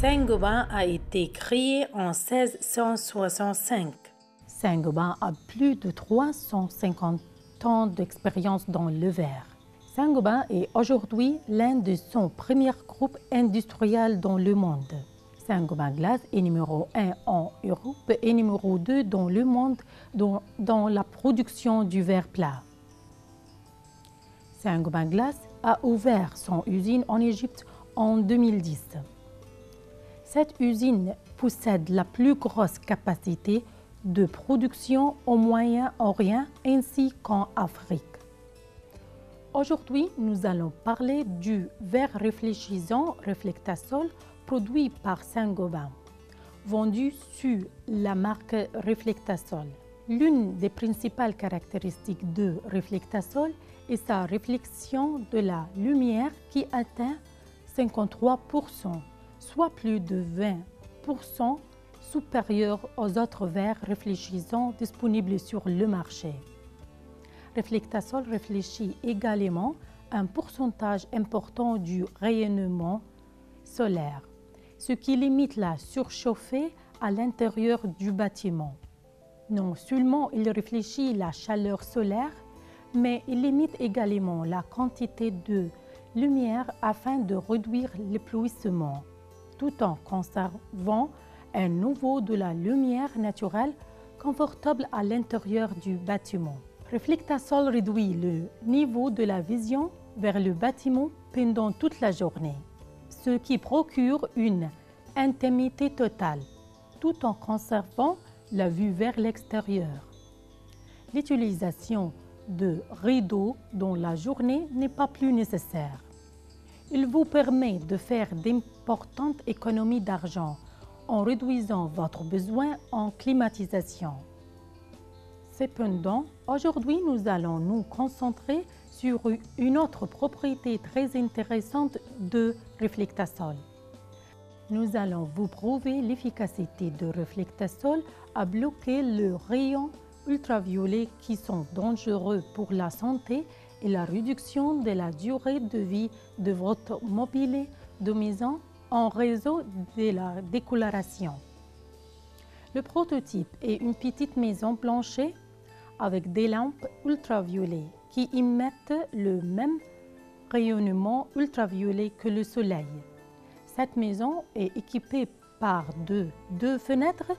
Saint-Gobain a été créé en 1665. Saint-Gobain a plus de 350 ans d'expérience dans le verre. Saint-Gobain est aujourd'hui l'un de son premier groupe industriel dans le monde. Saint-Gobain Glace est numéro 1 en Europe et numéro 2 dans le monde dans la production du verre plat. Saint-Gobain Glace a ouvert son usine en Égypte en 2010. Cette usine possède la plus grosse capacité de production au Moyen-Orient ainsi qu'en Afrique. Aujourd'hui, nous allons parler du verre réfléchissant Reflectasol produit par Saint-Gobain, vendu sous la marque Reflectasol. L'une des principales caractéristiques de Reflectasol est sa réflexion de la lumière qui atteint 53%, soit plus de 20% supérieur aux autres verres réfléchissants disponibles sur le marché. Reflectasol réfléchit également un pourcentage important du rayonnement solaire, ce qui limite la surchauffée à l'intérieur du bâtiment. Non seulement il réfléchit la chaleur solaire, mais il limite également la quantité de lumière afin de réduire l'épuisement, tout en conservant un niveau de la lumière naturelle confortable à l'intérieur du bâtiment. Reflectasol réduit le niveau de la vision vers le bâtiment pendant toute la journée, ce qui procure une intimité totale, tout en conservant la vue vers l'extérieur. L'utilisation de rideaux dans la journée n'est pas plus nécessaire. Il vous permet de faire d'importantes économies d'argent en réduisant votre besoin en climatisation. Cependant, aujourd'hui, nous allons nous concentrer sur une autre propriété très intéressante de Reflectasol. Nous allons vous prouver l'efficacité de Reflectasol à bloquer les rayons ultraviolets qui sont dangereux pour la santé et la réduction de la durée de vie de votre mobilier de maison en raison de la décoloration. Le prototype est une petite maison blanchée avec des lampes ultraviolets qui émettent le même rayonnement ultraviolet que le soleil. Cette maison est équipée par deux fenêtres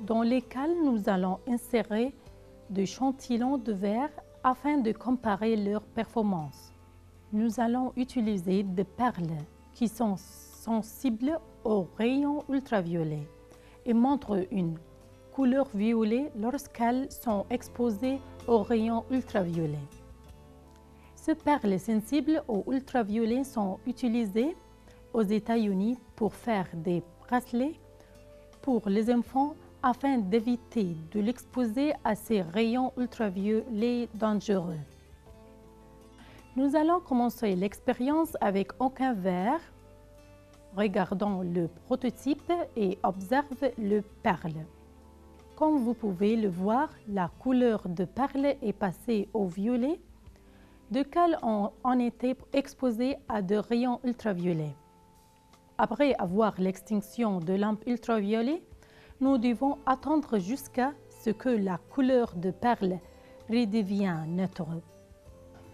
dans lesquelles nous allons insérer des échantillons de verre afin de comparer leurs performances. Nous allons utiliser des perles qui sont sensibles aux rayons ultraviolets et montrent une couleur violet lorsqu'elles sont exposées aux rayons ultraviolets. Ces perles sensibles aux ultraviolets sont utilisées aux États-Unis pour faire des bracelets pour les enfants afin d'éviter de l'exposer à ces rayons ultraviolets dangereux. Nous allons commencer l'expérience avec aucun verre. Regardons le prototype et observe le perle. Comme vous pouvez le voir, la couleur de perle est passée au violet, desquels ont été exposés à des rayons ultraviolets. Après avoir l'extinction de lampes ultraviolets, nous devons attendre jusqu'à ce que la couleur de perle redevienne neutre.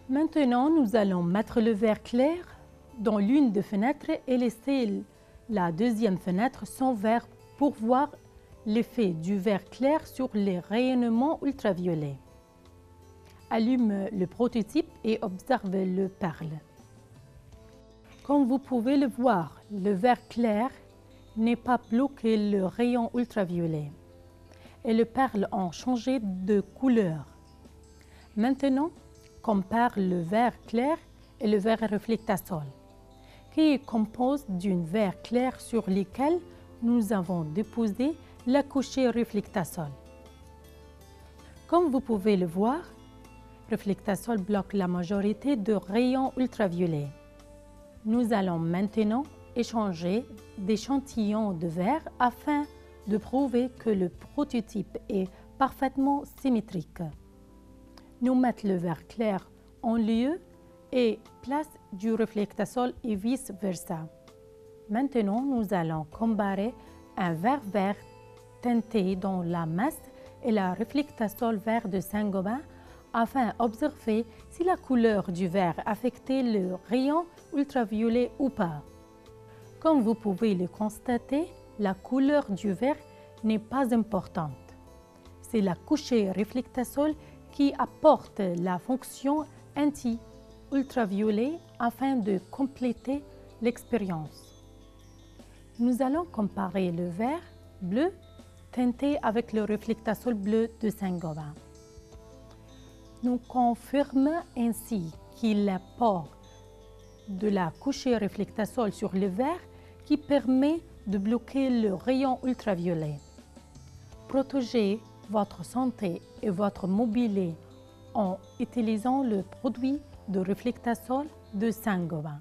Maintenant, nous allons mettre le verre clair dans l'une des fenêtres et laisser la deuxième fenêtre sans verre pour voir l'effet du verre clair sur les rayonnements ultraviolets. Allume le prototype et observe le perle. Comme vous pouvez le voir, le verre clair n'est pas bloqué le rayon ultraviolet et les perles ont changé de couleur. Maintenant, compare le verre clair et le verre Reflectasol, qui est composé d'un verre clair sur lequel nous avons déposé la couche Reflectasol. Comme vous pouvez le voir, Reflectasol bloque la majorité des rayons ultraviolets. Nous allons maintenant échanger des échantillons de verre afin de prouver que le prototype est parfaitement symétrique. Nous mettons le verre clair en lieu et place du Reflectasol et vice-versa. Maintenant, nous allons comparer un verre vert teinté dans la masse et la réflectasol vert de Saint-Gobain afin d'observer si la couleur du verre affectait le rayon ultraviolet ou pas. Comme vous pouvez le constater, la couleur du verre n'est pas importante. C'est la couche réflectasol qui apporte la fonction anti-ultraviolet afin de compléter l'expérience. Nous allons comparer le verre bleu teinté avec le réflectasol bleu de Saint-Gobain. Nous confirmons ainsi qu'il apporte de la couche réflectasol sur le verre qui permet de bloquer le rayon ultraviolet. Protégez votre santé et votre mobilier en utilisant le produit de réflectasol de Saint-Gobain.